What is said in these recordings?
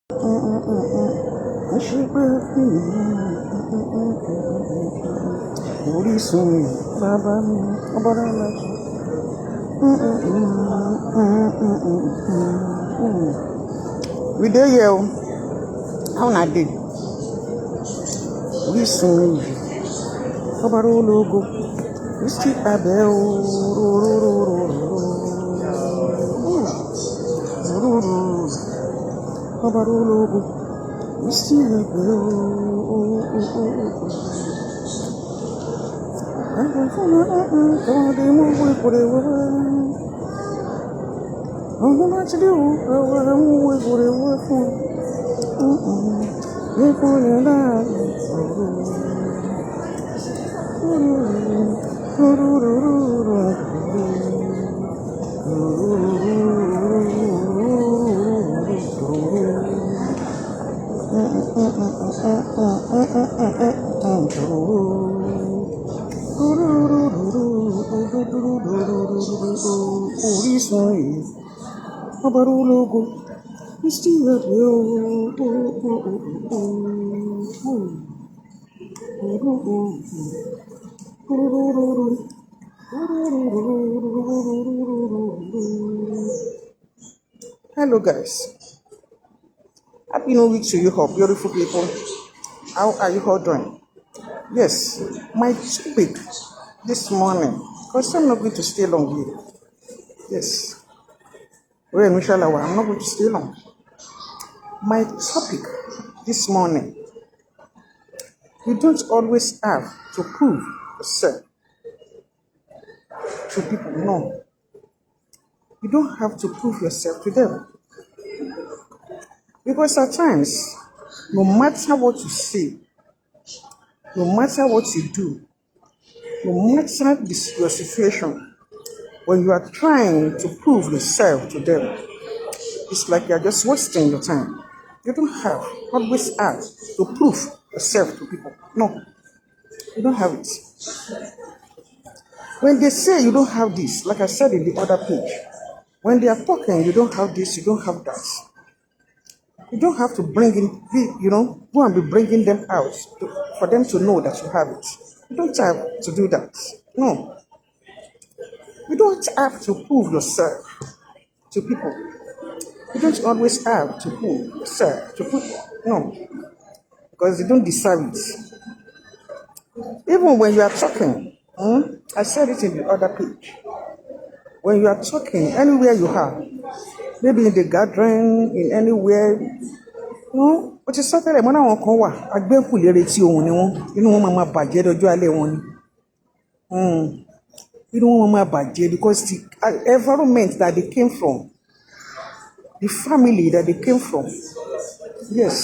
We there, yo. How not did? We soon. Obaro logo. We still a bell. Obaro logo. We still a bell. I'm going to move with it. I'm going to do what I'm with Hello guys, happy new week to you all beautiful people. How are you all doing? Yes, my topic this morning, because I'm not going to stay long here. Yes, well, inshallah, I'm not going to stay long. My topic this morning, you don't always have to prove yourself to people. No, you don't have to prove yourself to them. Because at times, no matter what you say, no matter what you do, no matter your situation, when you are trying to prove yourself to them, it's like you're just wasting your time. You don't always have to prove yourself to people. No, you don't have it. When they say you don't have this, like I said in the other page, when they are talking, you don't have this, you don't have that. You don't have to bring in, go and be bringing them out for them to know that you have it. You don't have to do that. No. You don't have to prove yourself to people. You don't always have to prove yourself to people. No. Because they don't deserve it. Even when you are talking, I said it in the other page. When you are talking, anywhere you are, maybe in the gathering, in anywhere, ó ti sọ tẹ́lẹ̀ mọ́ náwọn kan wà agbẹ́kùlérè tí òun ni wọ́n inú wọn máa bàjẹ́ lọ́jọ́ alẹ́ wọn ni inú wọn máa bàjẹ́ because the environment that they came from, the family that they came from, yes,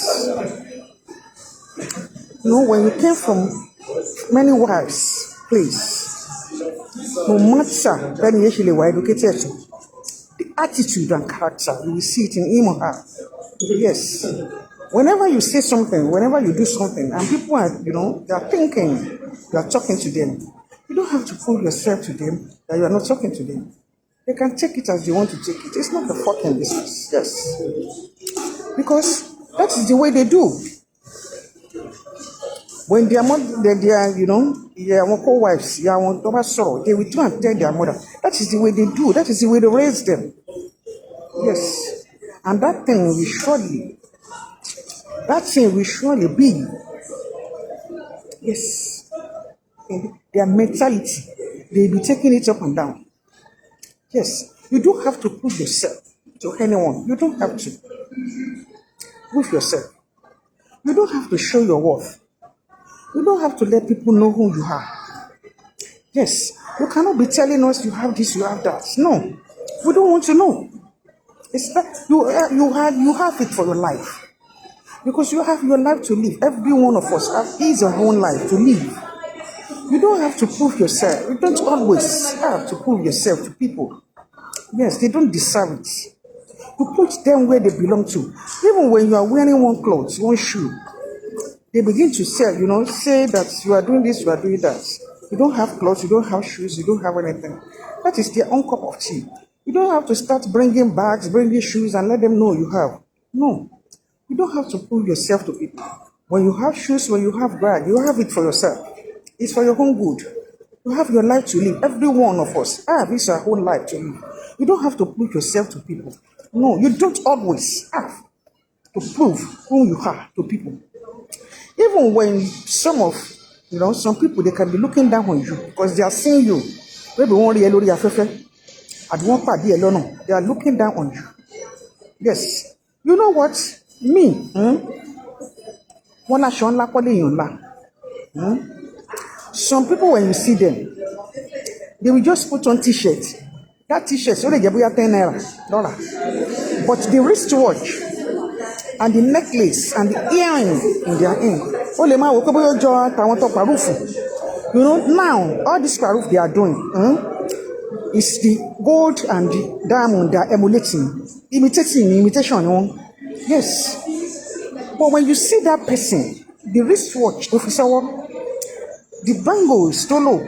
when you came from many wives, please, no matter when you actually were educated, the attitude and character, you will see it in him or her. Yes. Whenever you say something, whenever you do something, and people are, they are thinking you are talking to them, you don't have to prove yourself to them that you are not talking to them. They can take it as they want to take it. It's not a fucking business. Yes. Because that is the way they do. When they are their co-wives, they will go and tell their mother. That is the way they do. That is the way they raise them. Yes. And that thing will surely be, yes, their mentality. They'll be taking it up and down. Yes, you don't have to prove yourself to anyone. You don't have to prove yourself. You don't have to show your worth. You don't have to let people know who you are. Yes, you cannot be telling us you have this, you have that. No, we don't want to know. It's that you have it for your life. Because you have your life to live. Every one of us has his or her own life to live. You don't have to prove yourself. You don't always have to prove yourself to people. Yes, they don't deserve it. You put them where they belong to. Even when you are wearing one clothes, one shoe, they begin to say that you are doing this, you are doing that. You don't have clothes, you don't have shoes, you don't have anything. That is their own cup of tea. You don't have to start bringing bags, bringing shoes, and let them know you have. No. You don't have to prove yourself to people. When you have shoes, when you have bag, you have it for yourself. It's for your own good. You have your life to live. Every one of us have this our own life to live. You don't have to prove yourself to people. No, you don't always have to prove who you are to people. Even when some people, they can be looking down on you because they are seeing you. Maybe one real lórí afẹ́fẹ́, at one part they are looking down on you. Yes. You know what? Me, one aṣọ ńlá kọ́ léèyàn ńlá. Some people, when you see them, they will just put on t-shirt. That t-shirt, so they get $10. But the wristwatch and the necklace and the earring in their hand. Now, all this paroof they are doing is the gold and the diamond they are emulating, imitation. Yes. But when you see that person, the wristwatch, the bangles tó lò,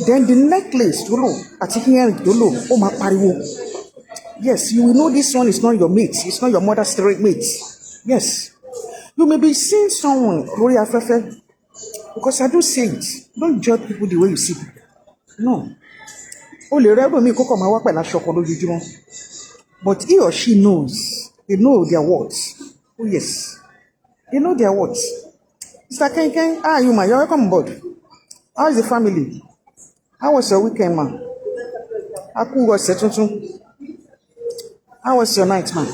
then the necklace tó lò, àti earring tó lò, ó máa pariwo. Yes, you will know this one is not your mate. It's not your mother's straight mate. Yes. You may be seeing someone, lórí afẹ́fẹ́, because I do say it. Don't judge people the way you see people. No. O lè rẹ́ lómi kókò máa wá pẹ̀lú aṣọ kan lójoojúmọ́. But he or she knows. They know their words. Oh yes. They know their words. Mr. Kenken, you man, you're welcome on board. How is the family? How was your weekend, man? How was your night, man?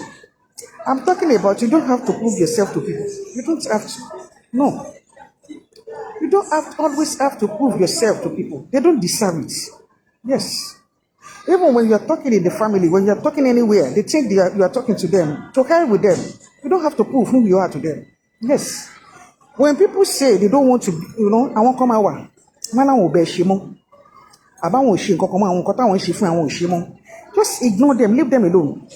I'm talking about you don't have to prove yourself to people. You don't have to. No. You don't always have to prove yourself to people. They don't deserve it. Yes. Even when you're talking in the family, when you're talking anywhere, they think you are talking to them. To hell with them. You don't have to prove who you are to them. Yes. When people say they don't want to, I won't come out. Just ignore them, leave them alone.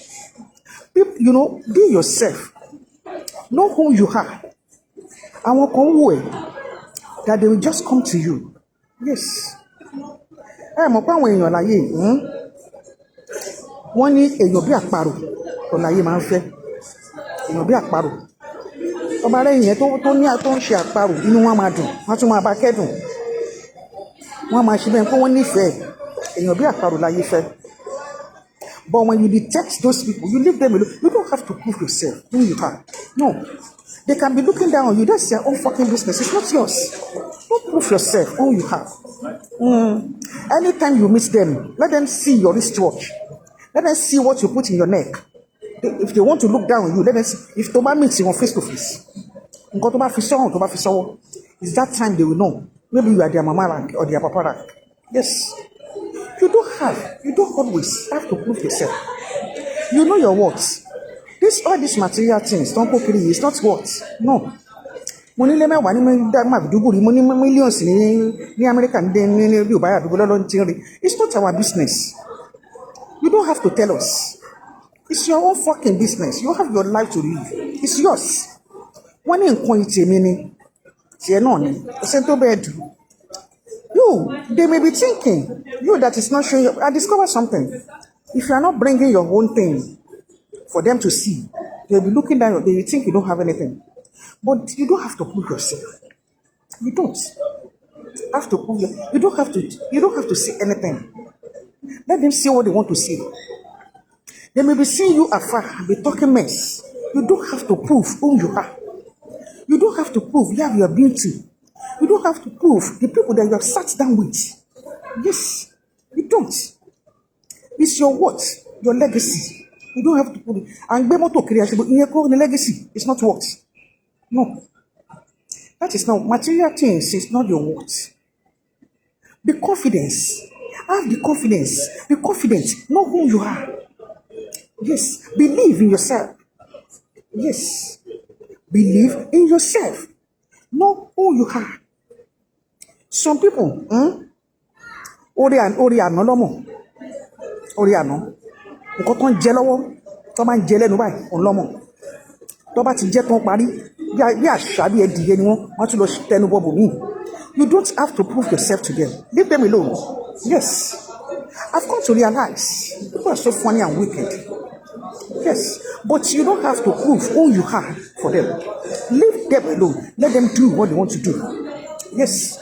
Be yourself. Know who you are. I won't come that they will just come to you. Yes. I'm a when you're like, one is a yobi akparo, or like you man say, yobi akparo. Ọba rẹ̀ yẹn tó ní àtọ́ ń ṣe àparò inú wọn máa dùn wọ́n tún máa bá kẹ́dùn wọ́n máa ṣe bẹ́ẹ̀ pé wọ́n nífẹ̀ẹ́ èèyàn bí àparò láyé fẹ́. But when you detect those people, you leave them alone. You don't have to prove yourself who you are. No. They can be looking down on you. That's their own fucking business. It's not yours. Don't prove yourself who you are. Anytime you meet them, let them see your wristwatch. Let them see what you put in your neck. If they want to look down on you, let them see. If Toba meets you on face to face, it's that time they will know. Maybe you are their mama rank or their papa rank. Yes. You don't always have to prove yourself. You know your worth. All these material things, don't poke it's not worth. No. Money lema wani money millions in American it's not our business. You don't have to tell us. It's your own fucking business. You have your life to live. It's yours. When in quantity meaning, they may be thinking, that is not showing you. I discovered something. If you are not bringing your own thing for them to see, they'll be looking down, they will think you don't have anything. But you don't have to prove yourself. You don't have to prove you don't have to say anything. Let them see what they want to see. They may be seeing you afar and be talking mess. You don't have to prove who you are. You don't have to prove you have your beauty. You don't have to prove the people that you have sat down with. Yes, you don't. It's your what? Your legacy. You don't have to prove it. And be able to create the legacy. It's not what? No. That is not material things. It's not your what. Be confident. Have the confidence. Be confident. Know who you are. Yes. Believe in yourself. Yes. Believe in yourself. Know who you are. Some people, Ori àná lọ́mọ. Ori àná. Nǹkan tó ń jẹ lọ́wọ́, tó máa ń jẹ lẹ́nu báyìí, òun lọ́mọ. Tó bá ti jẹ tán parí, bí àṣà bí ẹdìyẹ ni wọ́n tún lọ tẹnu bọ́bù mí. You don't have to prove yourself to them. Leave them alone. Yes. I've come to realize people are so funny and wicked. Yes. But you don't have to prove who you are for them. Leave them alone. Let them do what they want to do. Yes.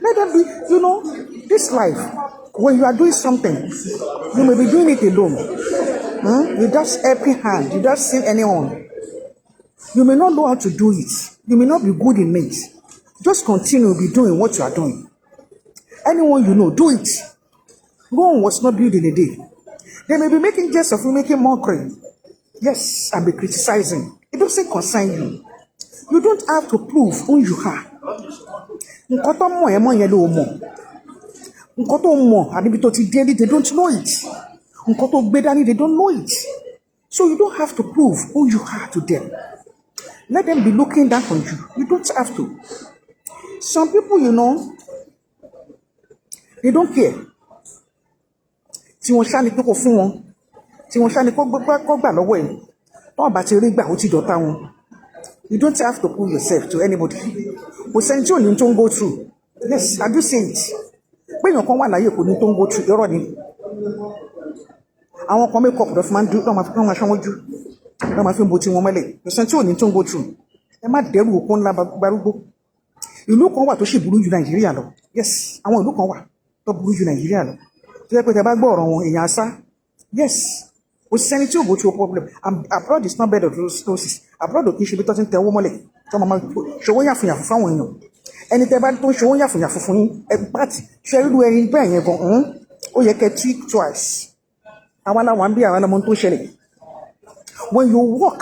Let them be, this life, when you are doing something, you may be doing it alone. You just helping hand. You just see anyone. You may not know how to do it. You may not be good in it. Just continue to be doing what you are doing. Anyone you know, do it. Rome was not built in a day. They may be making jest of you, making mockery. Yes, and be criticizing. It doesn't concern you. You don't have to prove who you are. Nǹkan tó mọ̀ ẹ́ mọ̀ yẹn ló mọ̀. Nǹkan tó mọ̀ àbíbi tó ti dé ní, they don't know it. Nǹkan tó gbé dání, they don't know it. So you don't have to prove who you are to them. Let them be looking down on you. You don't have to. Some people, they don't care. Tí wọ́n ṣá ni pé kò fún wọn. Tí wọ́n ṣá ni kó gbà lọ́wọ́ ẹ̀. Tọ́wọ́n bá ti rí gbà ó ti dọ̀tá wọn. You don't have to prove yourself to anybody. Kò sẹ́ni tí ò ní tó ń go through. Yes, I do say it. Pé èèyàn kan wà láyé kò ní tó ń go through. Irọ́ ni. Àwọn kan make up lọ́ fi máa ń dúró lọ́ máa ṣán wọ́n jú. Lọ́ máa fi ń bo tí wọ́n mọ́lẹ̀. Kò sẹ́ni tí ò ní tó ń go through. Ẹ má dẹ́rù òkú ńlá gbárúgbó. Ìlú kan wà tó ṣì burú ju Nàìjíríà lọ. Yes, àwọn ìlú kan wà tó burú ju Nàìjíríà lọ. Tó yẹ pé tẹ bá gbọ́ ọ̀rọ̀ wọn èèyàn asá. Yes, kò sẹ́ni tí ò go through a problem. Abroad is not bed of roses. Abroad ò kì í ṣe bí tó ti ń tẹ owó mọ́lẹ̀ tó máa ṣòwò yàfùnyàfù fáwọn èèyàn. Ẹni tẹ bá tó ń ṣòwò yàfùnyàfù fún yín ẹ pàtì ṣe irú ẹni bẹ́ẹ̀ yẹn gan ó yẹ kẹ́ think twice. Àwọn aláwọ̀ ń bí àwọn ọmọ tó ṣẹlẹ̀. When you work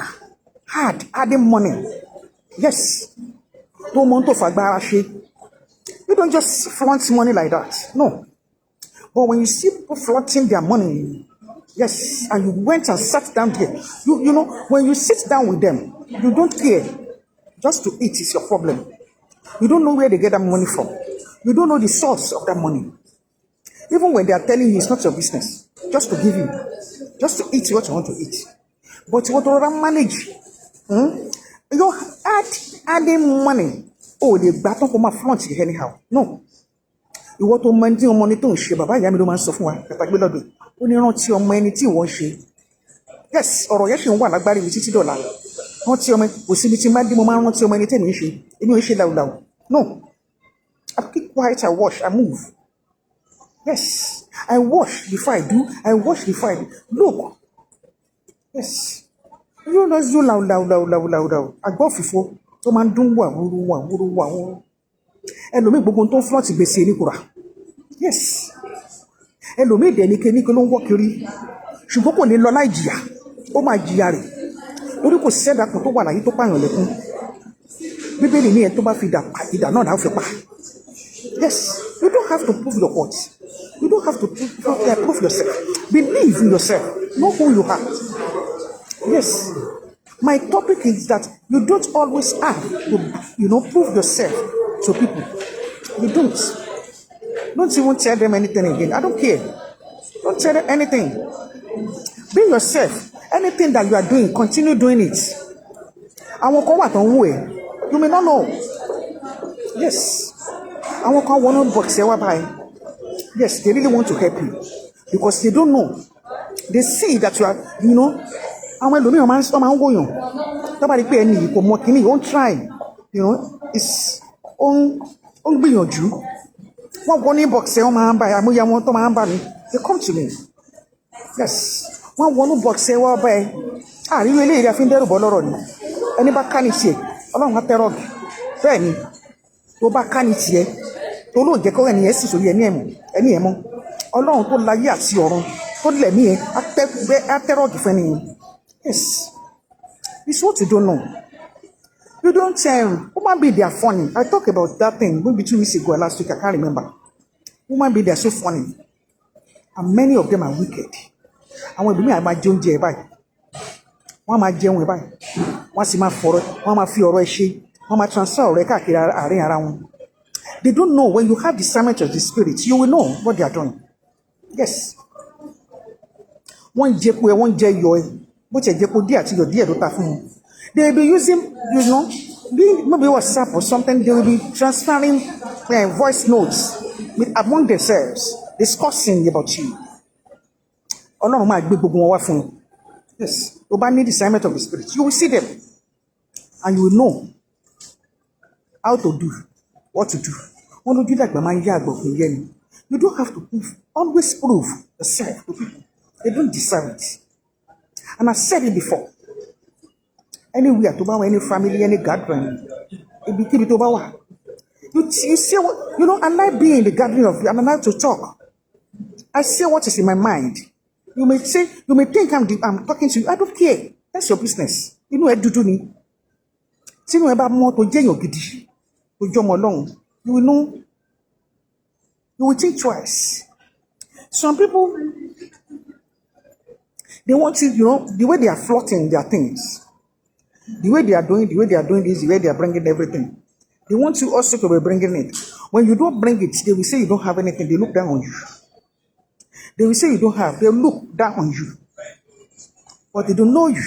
hard, adding money, yes, tó mọ́ tó fagbára ṣe. You don't just flaunt money like that. No. But when you see people flaunting their money, yes, and you went and sat down there, when you sit down with them, you don't care. Just to eat is your problem. You don't know where they get that money from. You don't know the source of that money. Even when they are telling you it's not your business, just to give you, just to eat what you want to eat. But what you want to manage, you adding money. Oh, they battle for my flaunt anyhow. No. Ìwọ tó mọ ẹni tí ọmọ ní tó ń ṣe bàbá ìyá mi ló máa ń sọ fún wa kàtàgbé lọ́dọ̀ ó ní rántí ọmọ ẹni tí ìwọ ń ṣe. Yes, ọ̀rọ̀ yẹn ṣì ń wà lágbárí mi títí dọ̀la. Rántí ọmọ kò síbi tí má dé mo máa ń rántí ọmọ ẹni tẹ́mi ń ṣe èmi ò ń ṣe làwùlàwù. No, I keep quiet, I wash, I move. Yes, I wash before I do, I wash before I do. Look, yes, you don't do làwùlàwù. Àgbọ̀ òfìfo tó máa ń dún wà. Ẹlòmíì gbogbo tó ń flaunt gbèsè ní kura. Yes, ẹlòmíì dẹ̀ ní ló ń wọ́ kiri ṣùgbọ́n kò lè lọ láì jìyà ó máa jìyà rẹ̀ lórí kò sẹ́dá kan tó wà láyé tó pààyàn lẹ́kún. Bíbélì ní ẹ̀ tó bá fi ìdà náà láò fi pa. Yes, you don't have to prove your worth. You don't have to prove yourself. Believe in yourself. Know who you are. Yes, my topic is that you don't always have to, prove yourself to people. You don't. Don't even tell them anything again. I don't care. Don't tell them anything. Be yourself. Anything that you are doing, continue doing it. Àwọn kan wà tó ń wò ẹ́. You may not know. Yes. Àwọn kan wọ́n náà box ẹ wá báyìí. Yes, they really want to help you because they don't know. They see that you are, àwọn ẹlòmíràn máa ń wòyàn. Tó bá rí pé ẹni yìí kò mọ kíní, ó ń try. It's ó ń gbìyànjú. Wọ́n wọ́n ní box ẹ wọ́n máa ń bá ẹ àmúyẹ wọn tó máa ń bá mi. They come to me. Yes. Wọ́n wọ́n ní box ẹ wọ́n bá ẹ. Àríwé ilé ìrìn àfi ń dẹ́rù bọ́ lọ́rọ̀ ni. Ẹni bá ká ní tiẹ̀, Ọlọ́run á tẹ́rọ̀gì. Bẹ́ẹ̀ ni, tó bá ká ní tiẹ̀, tó lóò jẹ́ kó ẹni ẹ̀ sì sórí ẹni ẹ̀ mọ́. Ọlọ́run tó láyé àti ọ̀run tó lẹ̀mí ẹ̀ á tẹ́rọ̀gì fún ẹni yẹn. Yes. It's what you don't know. You don't human beings, they are funny. I talked about that thing maybe 2 weeks ago or last week, I can't remember. Human beings, they are so funny. And many of them are wicked. And when we are jẹun jẹ báyìí, wọ́n máa jẹun báyìí, wọ́n sì máa fọ̀rọ̀, wọ́n máa fi ọ̀rọ̀ ẹ ṣe, wọ́n máa transfer ọ̀rọ̀ ẹ káàkiri àárín ara wọn. They don't know. When you have discernment of the spirit, you will know what they are doing. Yes. Wọ́n jẹ po ẹ, wọ́n jẹ iyọ̀ ẹ, bó ti jẹ po díẹ̀ àti iyọ̀ díẹ̀ ló ta fún wọn. They will be using, maybe WhatsApp or something. They will be transferring voice notes among themselves, discussing about you. Ọlọ́run máa gbé gbogbo wọn wá fún un. Yes, Oba need discernment of the spirit. You will see them, and you will know how to do, what to do. You don't have to prove. Always prove yourself to people. They don't deserve it. And I said it before. Anywhere to buy any family, any gathering, it became it over. You see what, I like being in the gathering of you, and I like to talk. I say what is in my mind. You may think I'm talking to you. I don't care. That's your business. I do me. See no about more to gain your giddy. To jump along. You will know. You will think twice. Some people, they want to, the way they are floating their things, the way they are doing this, the way they are bringing everything. They want you also to be bringing it. When you don't bring it, they will say you don't have anything. They look down on you. They will say you don't have. They look down on you. But they don't know you.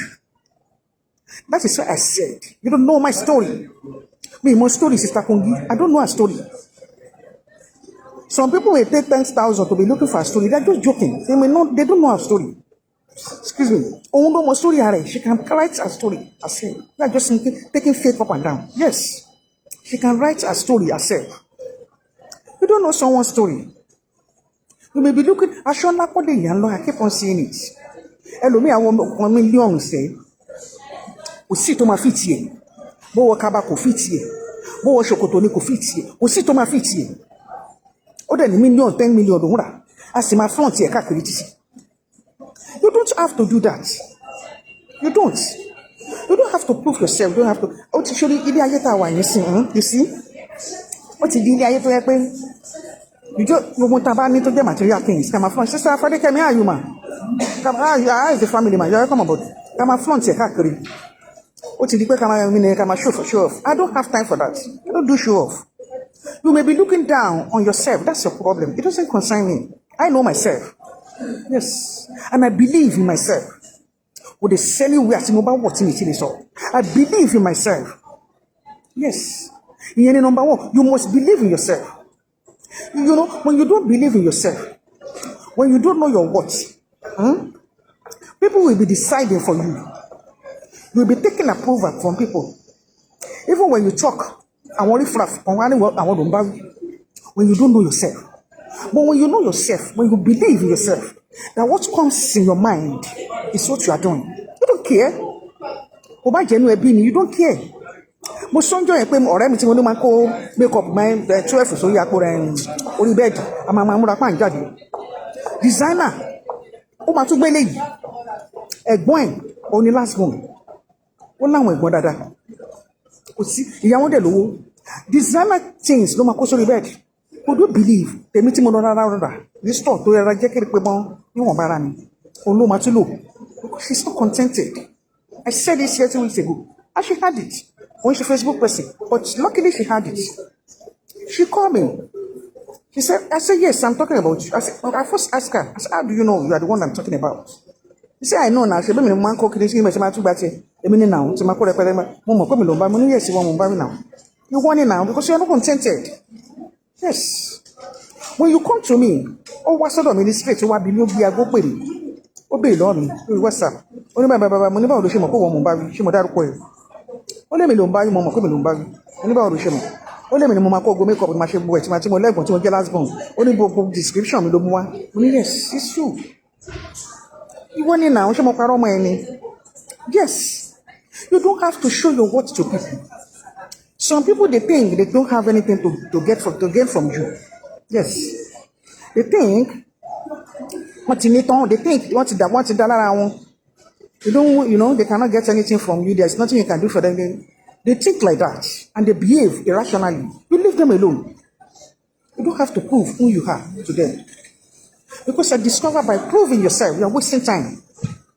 That is what I said. You don't know my story. Me, my story, Sister Kongi. I don't know a story. Some people will take 10,000 to be looking for a story. They're just joking. They don't know a story. Excuse me. Oh, no, my story. She can write a story herself. They're just taking faith up and down. Yes. She can write a story herself. You don't know someone's story. You may be looking at Shona Kodey and I keep on seeing it. Hello, me, I want 1 million say. We sit to my feet here. Bo Kabako feet here. Bo Shokotoni feet here. We sit to my feet here. Oh, then 10 million. I see my front here. You don't have to do that. You don't. You don't have to prove yourself. You don't have to. Oh, to show you see? What did you just want to need to get material things. Come from sister, Friday came here, you man. Come here, is the family man. You come about. Come on, front here, Kakari. What did you come show off? I don't have time for that. I don't do show off. You may be looking down on yourself. That's your problem. It doesn't concern me. I know myself. Yes. And I believe in myself. With the selling way, I believe in myself. Yes. Number one, you must believe in yourself. When you don't believe in yourself, when you don't know your worth, people will be deciding for you. You'll be taking approval from people. Even when you talk, when you don't know yourself. But when you know yourself, when you believe in yourself, that what comes in your mind is what you are doing. You don't care. You don't care. Most sonjo e pe ọ̀rẹ́ mi tí mo ní máa kó make up my 12 so ya ko orí bed ama ma múra pa jáde designer ó máa tún gbé léyìí ẹ̀gbọ́n ẹ̀ ó ní last born ó láwọn ẹ̀gbọ́n dáadáa kò sí ìyá wọn dẹ̀ lówó designer things ló máa kó sórí bed. Would you believe tèmi tí mo lọ rárá ní store tó yẹra jẹ́ kiri pé mọ́ níwọ̀n bára mi òun ló máa tún lò because she's not contented. I said this here 2 weeks ago and she had it. When she's a Facebook person, but luckily she had it. She called me. She said, I said, yes, I'm talking about you. I first asked her, I said, how do you know you are the one I'm talking about? She said, I know now. She said, man, cooking this, you now. Yes, you want to now. You want it now because you're not contented. Yes. When you come to me, oh, what's up, ministry? You want to be a go with me. Obey, Lord, what's up? Only my Baba, Moniba, the Shimo, Shimo, Only me lumba, mama, come lumba. Anybody shame. Only me mama go make up with my shame boy. My team leg to get last bone. Only book description me do more. Yes, it's true. You want it now? Shame of Karoma. Yes. You don't have to show your worth to people. Some people they think they don't have anything to get from you. Yes. They think they think what's the dollar. They don't, they cannot get anything from you. There's nothing you can do for them. They think like that and they behave irrationally. You leave them alone. You don't have to prove who you are to them. Because I discovered by proving yourself, you are wasting time.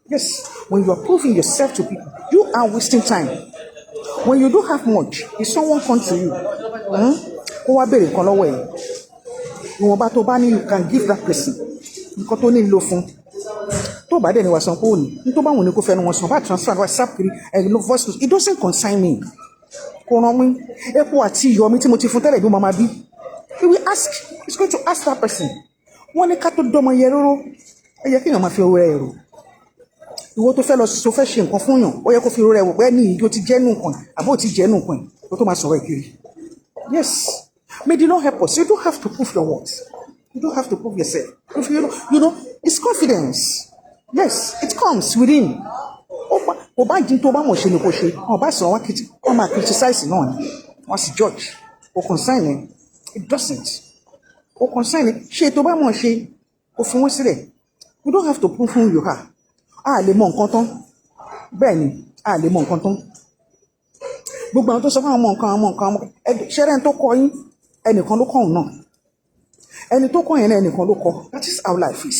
Yes, when you are proving yourself to people, you are wasting time. When you don't have much, if someone comes to you, you can give that person. To bad anyway, some phone. Into my one, transfer WhatsApp and no voice. It doesn't concern me. He will ask, he's going to ask that person. You ìwọ tó fẹ́ lọ so fẹ́ ṣe nǹkan fún yàn ó yẹ kó fi rẹ̀ wò pé ní ìjó ti jẹ́ nù nǹkan àbó ti jẹ́ nù nǹkan tó tó máa sọ̀rọ̀ ìkiri. Yes, may the Lord help us. You don't have to prove your worth. You don't have to prove yourself. If you know, it's confidence. Yes, it comes within. Ó bá dín tó bá mọ̀ ṣe ni kò ṣe ó bá sọ wọ́n máa criticize náà ni wọ́n sì judge ó concern ẹ̀ it doesn't ó concern ẹ̀ ṣe tó bá mọ̀ ṣe ó fún wọn sílẹ̀. You don't have to prove who you are. A lè mọ nǹkan tán bẹ́ẹ̀ ni a lè mọ nǹkan tán gbogbo àwọn tó sọ fún àwọn nǹkan ṣẹ́rẹ́ tó kọ yín ẹnìkan ló kọ́ òun náà ẹni tó kọ́ yẹn náà ẹnìkan ló kọ́. That is how life is.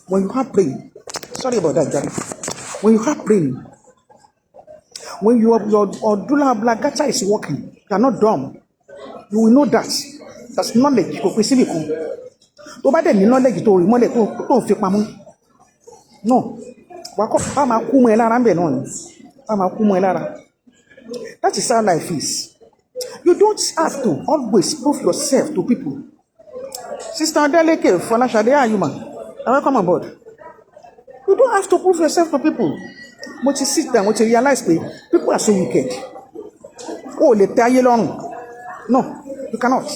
When you have brain, sorry about that Jerry, when you have brain, when your odular oblongata is working, you are not dumb, you will know that. That's knowledge kò pín síbì kan tó bá dẹ̀ ní knowledge tó rí mọ́lẹ̀ tó ń fi pamọ́ náà wàá kọ́ bá máa kú mọ́ ẹ lára ń bẹ̀ náà ni bá máa kú mọ́ ẹ lára. That is how life is. You don't have to always prove yourself to people. Sister Adeleke Folashade, how are you, man? Welcome on board. You don't have to prove yourself to people. But you sit down, but you realize that people are so wicked. Oh, le taille long. No, you cannot.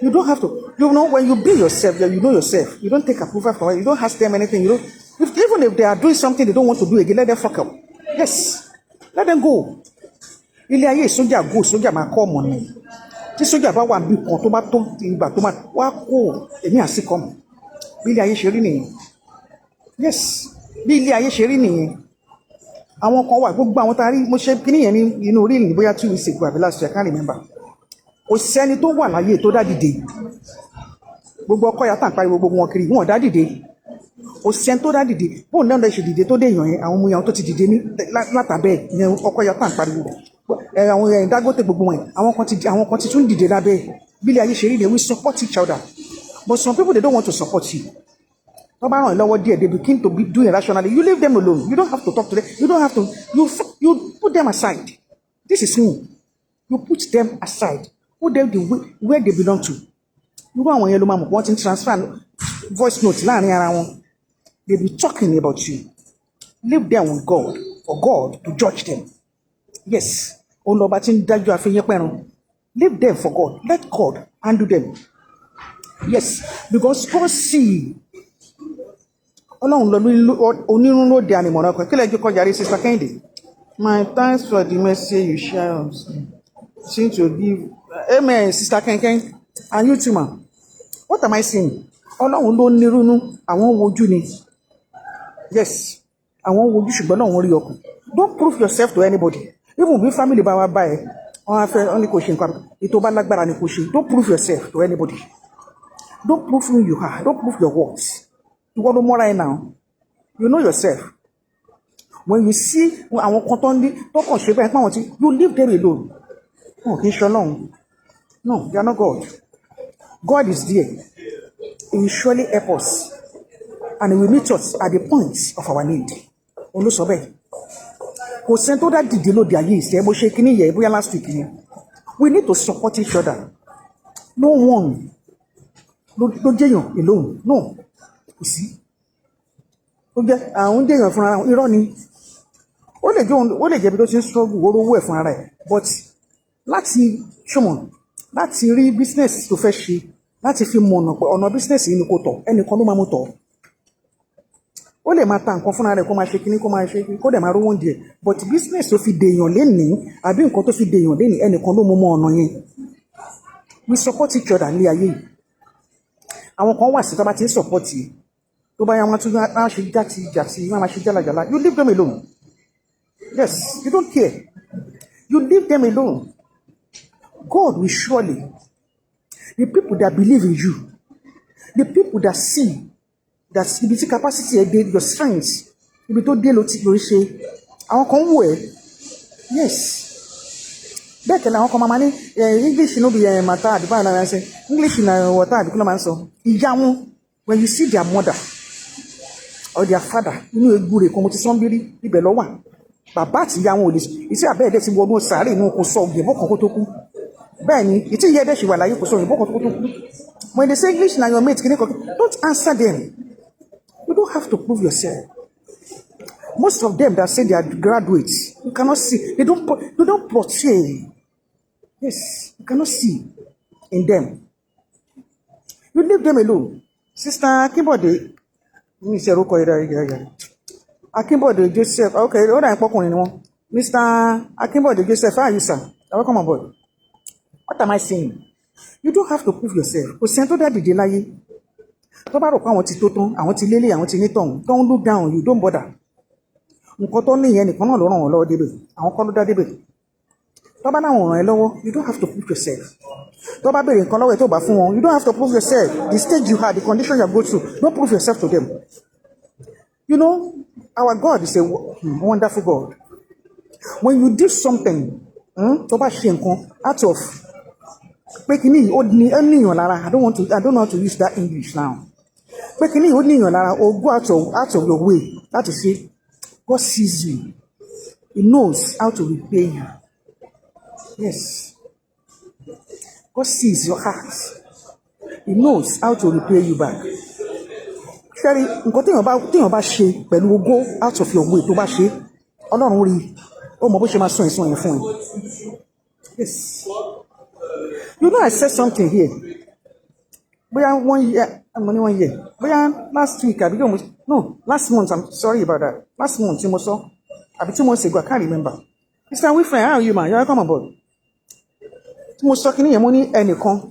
You don't have to. You know, when you be yourself, you know yourself. You don't take approval from it. You don't ask them anything. You don't. Even if they are doing something they don't want to do again, let them fuck up. Yes, let them go. Ilé ayé sójà go sójà máa kọ́ ọmọ ni. Tí sójà bá wà bí kan tó bá tó ìgbà tó máa wá kó èmi àsìkò mọ̀. Bí ilé ayé ṣe rí nìyẹn. Yes, bí ilé ayé ṣe rí nìyẹn. Àwọn kan wà gbogbo àwọn tá a rí mo ṣe kíní yẹn ní inú orí ìlú bóyá 2 weeks ago àbí last year, I can't remember. Kò sẹ́ni tó wà láyé tó dá dìde. Gbogbo ọkọ ya tá ń pariwo gbogbo wọn kiri wọn dá dìde. Kò sẹ́ni tó dá dìde. Bóun náà lè ṣe dìde tó dé èèyàn yẹn àwọn ọmọ yẹn tó ti dìde ní látàbẹ́ ìyẹn ọkọ ya tá ń pariwo. Àwọn èèyàn Dangote gbogbo wọn àwọn kan ti tún dìde lábẹ́ bí ilé ayé ṣe rí ni we support each other. But some people they don't want to support you. Tó bá ràn lọ́wọ́ díẹ̀ they begin to be doing rationally. You leave them alone. You don't have to talk to them. You don't have to. You put them aside. This is me. You put them aside. Put them where they belong to. You go àwọn yẹn ló máa mọ̀ wọ́n ti transfer voice note láàrin ara wọn. They be talking about you. Leave them with God for God to judge them. Yes. Òun lọ́ba tí ń dájú àfihàn pẹ̀rùn. Leave them for God. Let God handle them. Yes. Because God see. Ọlọ́run lọ onírun ló de ànìmọ̀ràn kan. Kí lẹ́jọ́ kọjá rí Sister Kẹ́hìndé? My thanks for the message you share. Seem to give. Amen, Sister Kẹ́hìndé. And you too, ma. What am I saying? Ọlọ́run ló nírúnú àwọn wojú ni. Yes. Àwọn wojú ṣùgbọ́n náà wọ́n rí ọkàn. Don't prove yourself to anybody. Even bí family bá wá bá ẹ, wọ́n á fẹ́ ní kò ṣe nǹkan. Ètò bá lágbára ni kò ṣe. Don't prove yourself to anybody. Don't prove who you are. Don't prove your worth. Ìwọ ló mọ́ra ẹ now. You know yourself. When you see àwọn kan tó ń lé tó kàn ṣe bẹ́ẹ̀ pé àwọn tí you leave them alone. No, kì í ṣe Ọlọ́run. No, you are not God. God is there. He will surely help us. And he will meet us at the point of our need. Olú sọ bẹ́ẹ̀. Kò sẹ́ni tó dá dìde lóde ayé ìṣẹ́ bó ṣe kíní yẹ bóyá last week ni. We need to support each other. No one ló jẹ́yàn alone. No. Kò sí. Ó jẹ́ àwọn jẹ́yàn fúnra wọn irọ́ ni. Ó lè jẹ́ bí tó ti ń struggle owó ẹ̀ fúnra rẹ̀. But láti ṣọmọ láti rí business tó fẹ́ ṣe láti fi mọ̀ ọ̀nà business yìí ni kò tọ̀ ẹnìkan ló máa mú tọ̀. Ó lè máa ta nǹkan fúnra rẹ̀ kó máa ṣe kíní kó máa ṣe kó dẹ̀ máa rówó oúnjẹ. But business tó fi dèèyàn lénìí àbí nǹkan tó fi dèèyàn lénìí ẹnìkan ló mú mọ́ ọ̀nà yẹn. We support each other ní ayé yìí. Àwọn kan wà sí tó bá ti ń support yìí. Tó bá yá wọn tún máa ṣe jàti máa ṣe jálajàla. You leave them alone. Yes, you don't care. You leave them alone. God will surely. The people that believe in you, the people that see that ibi tí capacity ẹ dé your strength ibi tó dé ló ṣe àwọn kan wò ẹ́. Yes. Bẹ́ẹ̀ kẹ́lẹ́ àwọn kan máa ní English no be matter àdìbò àwọn ará ṣe English na water àdìbò náà máa ń sọ. Ìyá wọn when you see their mother or their father inú egbúre kan mo ti sọ́n bírí ibẹ̀ lọ wà. Bàbá àti ìyá wọn ò lè ìtí àbẹ́ẹ̀dẹ́ ti wọnú sàárè inú kò sọ òyìnbó kan kó tó kú. Bẹ́ẹ̀ni ìtí ìyá ẹ̀dẹ́ ṣì wà láyé kò sọ òyìnbó kan kó tó kú. When they say English na your mate kìíní kan don't answer them. You don't have to prove yourself. Most of them that say they are graduates, you cannot see. They don't portray. Yes, you cannot see in them. You leave them alone. Sister Akimbode, mi ṣe orúkọ yẹn. Akimbode Joseph, okay, ó dà ń pọ́kùnrin ni wọ́n. Mr. Akimbode Joseph, how are you, sir? Welcome on board. What am I saying? You don't have to prove yourself. Kò sí ẹni tó dá dìde láyé. Tó bá rò pé àwọn ti tó tán, àwọn ti lélẹ̀, àwọn ti ní tọ̀hún. Don't look down, you don't bother. Nǹkan tó ní ìyẹn nìkan náà ló ràn wọ́n lọ́wọ́ débẹ̀. Àwọn kọ́ ló dá débẹ̀. Tó bá láwọn ràn ẹ́ lọ́wọ́, you don't have to prove yourself. Tó bá béèrè nǹkan lọ́wọ́ ẹ̀ tó bá fún wọn, you don't have to prove yourself. The stage you had, the condition you go through, don't prove yourself to them. You know, our God is a wonderful God. When you do something, tó bá ṣe nǹkan out of pé kíní ó níyàn lára, I don't know how to use that English now. Pé kíní ó níyàn lára, or go out of your way láti ṣe. God sees you. He knows how to repay you. Yes. God sees your heart. He knows how to repay you back. Ṣẹ́rí, nǹkan téèyàn bá ṣe pẹ̀lú go out of your way tó bá ṣe, Ọlọ́run rí, ó mọ bó ṣe máa sọ ẹ̀sùn yẹn fún ẹ. Yes. You know, I said something here. Bóyá 1 year, I'm only 1 year. Bóyá last week, last month, I'm sorry about that. Last month, tí mo sọ, àbí 2 months ago, I can't remember. Mr. Wilfred, how are you, man? You're welcome aboard. Tí mo sọ kíní yẹn, mo ní ẹnìkan,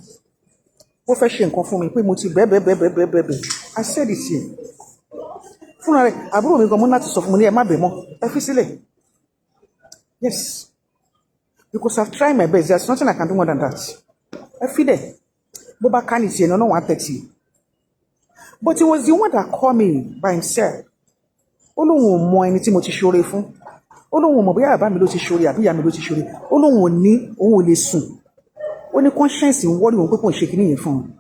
ó fẹ́ ṣe nǹkan fún mi, pé mo ti bẹ́ẹ̀. I said it here. Fúnra rẹ̀, àbúrò mi gan mo láti sọ fún mi ní ẹ má bẹ̀ mọ́, ẹ fi sílẹ̀. Yes. Because I've tried my best. There's nothing I can do more than that. I feel it. Boba Khan is here, no 130. But it was the one that called me by himself. Olóhùn ò mọ ẹni tí mo ti ṣoore fún. Olóhùn ò mọ bóyá bàbá mi ló ti ṣoore àbí ìyá mi ló ti ṣoore. Olóhùn ò ní, òun ò lè sùn. Ó ní conscience ń worry òun pé kò ń ṣe kíní yẹn fún un.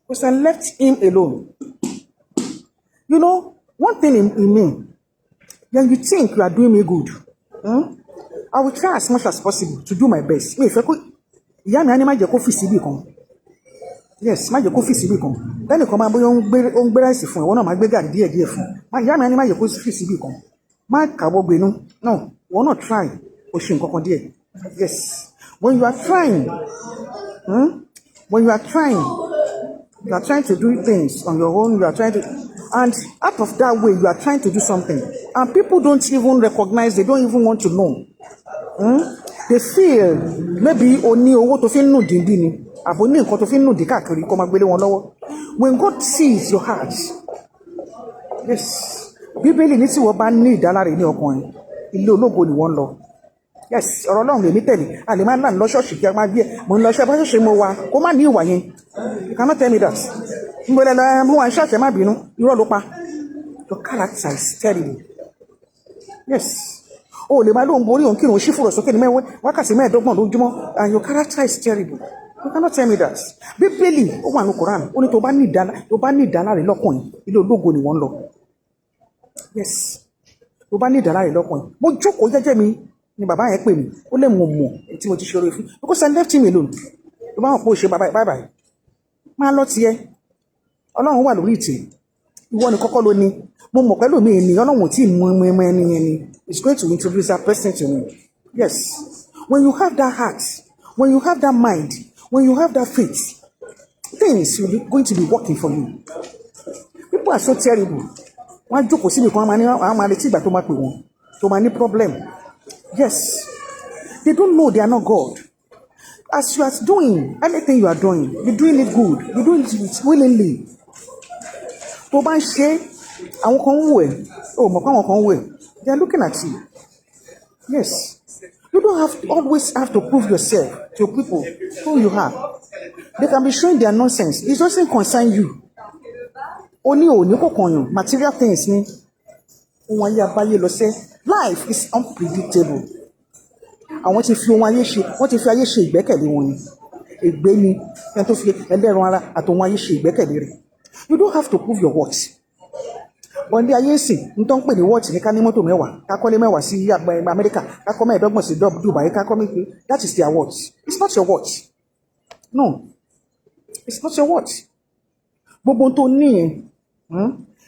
Because I left him alone. You know, one thing in me, when you think you are doing me good, I will try as much as possible to do my best. Wait, if I could, ìyá mi á ní má jẹ́ kó fi síbì kan. Yes, má jẹ́ kó fi síbì kan. Lẹ́nu kan máa bóyá ó ń gbé ráìsì fún ẹ, wọ́n náà máa gbé gàrí díẹ̀ fún. Ìyá mi á ní má jẹ́ kó fi síbì kan. Má kàwọ́ gbénú. No, wọ́n náà try kó ṣe nǹkan kan díẹ̀. Yes. When you are trying to do things on your own, and out of that way, you are trying to do something. And people don't even recognize, they don't even want to know. They feel maybe only owó tó fi ń nù díndín ni àbò ní nǹkan tó fi ń nù dín káàkiri kó máa gbélé wọn lọ́wọ́. When God sees your heart, yes, Bíbélì ní tí wọ́n bá ní ìdáláre ní ọkàn ẹ̀, ilé ológo ni wọ́n lọ. Yes, ọ̀rọ̀ Ọlọ́run lèmi tẹ̀lé. A lè máa ń lọ ṣọ́ọ̀ṣì kí a máa gbé mo ń lọ ṣe bá ṣe mo wà kó má ní ìwà yẹn. You cannot tell me that. Mo lè lọ mú wa ṣọ́ọ̀ṣì má bínú irọ́ ló pa. Your character is terrible. Yes. O lè máa lóun borí òun kírun ṣí fúrọ̀ sókè ní wákàtí 15 lójúmọ́, and your character is terrible. You cannot tell me that. Bíbélì ó wà ní Quran, ó ní tó bá ní ìdáláre lọ́kùnrin, ilé ológo ni wọ́n lọ. Yes. Tó bá ní ìdáláre lọ́kùnrin. Mo jókòó jẹ́jẹ́ mi ni bàbá yẹn pè mí, ó lè mọ̀ tí mo ti ṣe oore fún. Because I left him alone. Tó bá wọn pé ó ṣe bye. Máa lọ tiẹ̀. Ọlọ́run wà lórí ìtẹ́. Ìwọ ni kọ́kọ́ ló ní. Mo mọ̀ pẹ̀lú mi ni Ọlọ́run tí mú ẹni yẹn ni. It's going to introduce that person to me. Yes. When you have that heart, when you have that mind, when you have that faith, things will be going to be working for you. People are so terrible. Wọ́n jókòó síbi kan àwọn máa retí ìgbà tó máa pè wọ́n. Tó máa ní problem. Yes. They don't know they are not God. As you are doing anything you are doing, you're doing it good. You're doing it willingly. Tó bá ń ṣe àwọn kan wò ẹ́, ó mọ̀ pé àwọn kan wò ẹ́. They are looking at you. Yes. You don't always have to prove yourself to people who you are. They can be showing their nonsense. It doesn't concern you. Only kò kàn yàn. Material things ni. Ohun ayé abáyé lọ sẹ́. Life is unpredictable. Àwọn tí fi ohun ayé ṣe, wọ́n ti fi ayé ṣe ìgbẹ́kẹ̀lé wọn ni. Ègbé ni ẹni tó fi ẹlẹ́ran ara àtòhun ayé ṣe ìgbẹ́kẹ̀lé rẹ̀. You don't have to prove your worth. Wọ́n ní ayé sì ń tán pè ní wọ́ọ̀tì ní ká ní mọ́tò 10, ká kọ́lé 10 sí Amẹ́ríkà, ká kọ́ 15 sí Dubai, ká kọ́ mẹ́pẹ́. That is their worth. It's not your worth. No. It's not your worth. Gbogbo tó ní yẹn,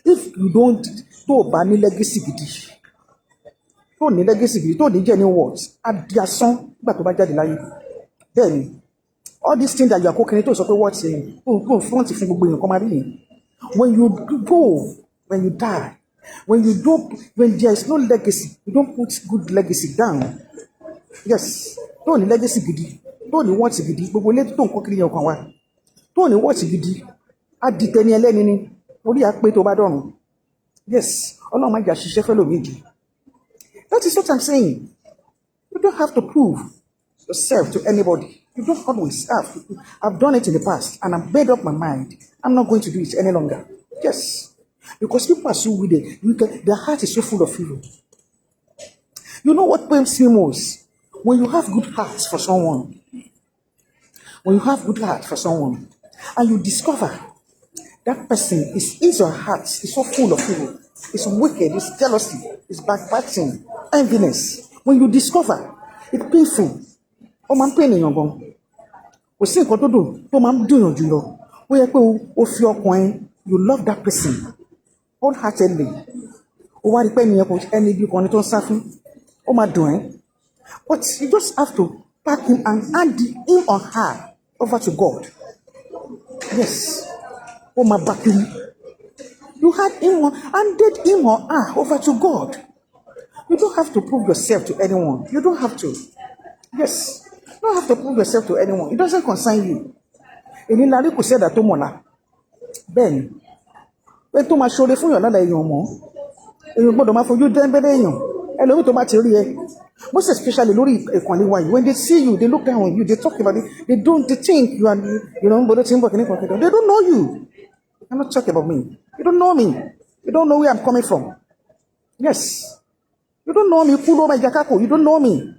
if you don't tó bá ní legacy gidi, tó ní legacy gidi, tó ní genuine words, á di asán nígbà tó bá jáde láyé. Bẹ́ẹ̀ ni, all these things that you are cooking tó sọ pé wọ́n ti kò fún ti fún gbogbo èèyàn kan máa rí yìí. When you go, when you die, when there is no legacy, you don't put good legacy down. Yes, tó ní legacy gidi, tó ní wọ́n ti gidi, gbogbo ilé tó ń kọ́ kiri yẹn kan wá, tó ní wọ́n ti gidi, á di tẹni ẹlẹ́ni ni, orí àpé tó bá dọ̀run. Yes, Ọlọ́run máa jà ṣiṣẹ́ fẹ́ lòmíì. That is what I'm saying. You don't have to prove yourself to anybody. You don't always have to prove. I've done it in the past and I've made up my mind. I'm not going to do it any longer. Yes. Because people are so wicked. Their heart is so full of evil. You know what pains me most? When you have good hearts for someone. When you have good heart for someone and you discover that person his or her heart is so full of evil. It's wicked, it's jealousy, it's backbiting, enviness. When you discover, it's painful. Ó máa ń pè ènìyàn gan. Kò sí nǹkan tó dùn tó máa ń dùn jùlọ. Ó yẹ pé o fi ọkàn you love that person wholeheartedly. Ó wá rí pé ènìyàn kò ẹni bí kan ní tó ń sá fún. Ó máa dùn ẹ́. But you just have to pack him and hand him or her over to God. Yes. Ó máa back him. You handed him or her over to God. You don't have to prove yourself to anyone. You don't have to. Yes. You don't have to prove yourself to anyone. It doesn't concern you. Èmi la rí kò sẹ́dà tó mọ̀lá. Bẹ́ẹ̀ni. Pé tó máa ṣoore fún èèyàn lára èèyàn mọ́. Èèyàn gbọ́dọ̀ máa fojú dẹ́ńbẹ́lẹ́ èèyàn. Ẹlòmíì tó bá ti rí ẹ. Most especially lórí ìkànnì wa yìí. When they see you, they look down on you. They talk about it. They think you are, bọ́dọ̀ tí ń bọ̀ kìíní kan. They don't know you. You cannot talk about me. You don't know me. You don't know where I'm coming from. Yes. You don't know me. You don't know me.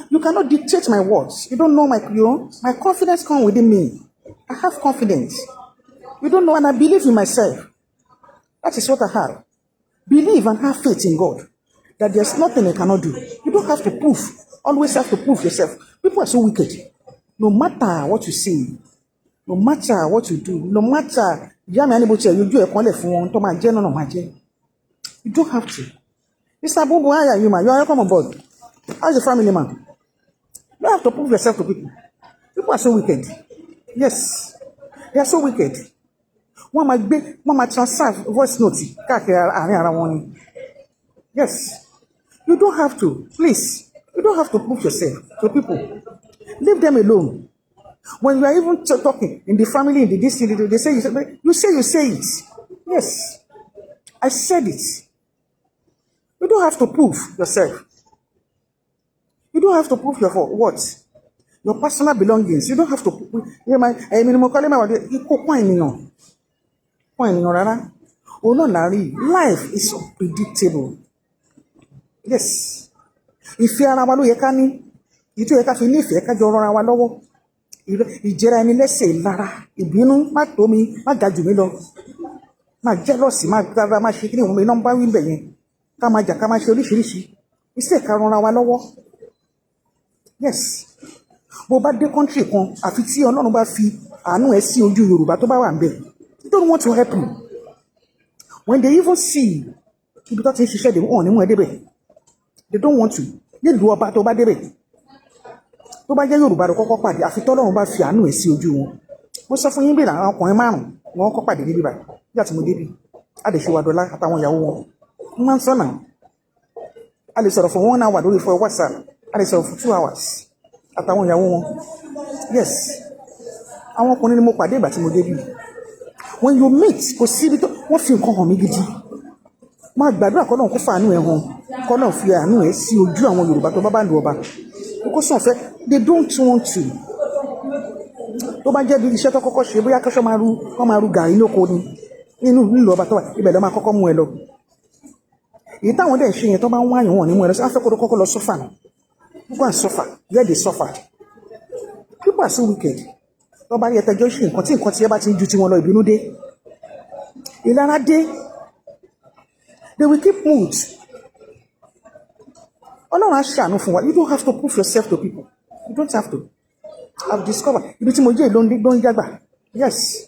You cannot dictate my words. You don't know my confidence comes within me. I have confidence. You don't know, and I believe in myself. That is what I have. Believe and have faith in God. That there's nothing I cannot do. You don't have to prove. Always have to prove yourself. People are so wicked. No matter what you say, no matter what you do, no matter you do a call for one to my general magic. You don't have to. Mr. Bobo, how are you, man? You are welcome on board. How's the family, man? You don't have to prove yourself to people. People are so wicked. Yes. They are so wicked. One might transfer voice note. Yes. You don't have to. Please. You don't have to prove yourself to people. Leave them alone. When you are even talking in the family, in the district, they say, you say it. Yes. I said it. You don't have to prove yourself. You don't have to prove your what? Your personal belongings. You don't have to prove. Life is unpredictable. Yes. If you are ìjẹra ẹni lẹ́sẹ̀ lára ìbínú má tó mi má ga jù mí lọ má jealousy má gbára má ṣe kí ni òun mi náà ń bá wí bẹ̀ yẹn ká máa jà ká máa ṣe oríṣiríṣi iṣẹ́ ká ranra wa lọ́wọ́. Yes, bó bá dé country kan àfi tí Ọlọ́run bá fi àánú ẹ̀ sí ojú Yorùbá tó bá wà ń bẹ̀, they don't want to help you. When they even see ibi tó ti ń ṣiṣẹ́ wọ́n ní mú ẹ débẹ̀, they don't want to. Nílùú ọba tó bá débẹ̀ tó bá jẹ́ Yorùbá ló kọ́kọ́ pàdé àfi tọ́lọ́run bá fi àánú ẹ̀ sí ojú wọn. Mo sọ fún yín bẹ́ẹ̀ àwọn ọkùnrin 5 wọn kọ́ pàdé níbí báyìí nígbà tí mo débi a lè ṣe wàdọ́lá àtàwọn ìyàwó wọn. Wọ́n máa ń sọ̀nà a lè sọ̀rọ̀ fún 1 hour lórí fún WhatsApp, a lè sọ̀rọ̀ fún 2 hours àtàwọn ìyàwó wọn. Yes, àwọn ọkùnrin ni mo pàdé ìgbà tí mo débi. When you meet kò sí ibi tó wọ́n fi nǹkan hàn mí gidi. Máa gbàdúrà kọ́ náà kó fa àánú ẹ̀ hàn kọ́ náà fi àánú ẹ̀ sí ojú àwọn Yorùbá tó bá lu ọba. Because of it, they don't want to. Tó bá jẹ́ bí iṣẹ́ tó kọ́kọ́ ṣe bóyá kọ́ṣọ́ máa ru gàrí lóko ni nínú nílùú ọba tó wà ibẹ̀ lọ máa kọ́kọ́ mú ẹ lọ. Èyí táwọn dẹ̀ ṣe yẹn tó bá ń wáyàn wọn ní mú ẹ lọ sí afẹ́kọ̀ọ́ kọ́kọ́ lọ sọ́fà náà. Go and suffer. Where they suffer. People are so wicked. Tó bá rí ẹtẹjọ́ ṣe nǹkan tí ẹ bá ti ń ju tiwọn lọ ìbínú dé. Ìlara dé. They will keep mood. Ọlọ́run á ṣàánú fún wa. You don't have to prove yourself to people. You don't have to. I've discovered. Ibi tí mo jẹ́ ló ń jágbà. Yes.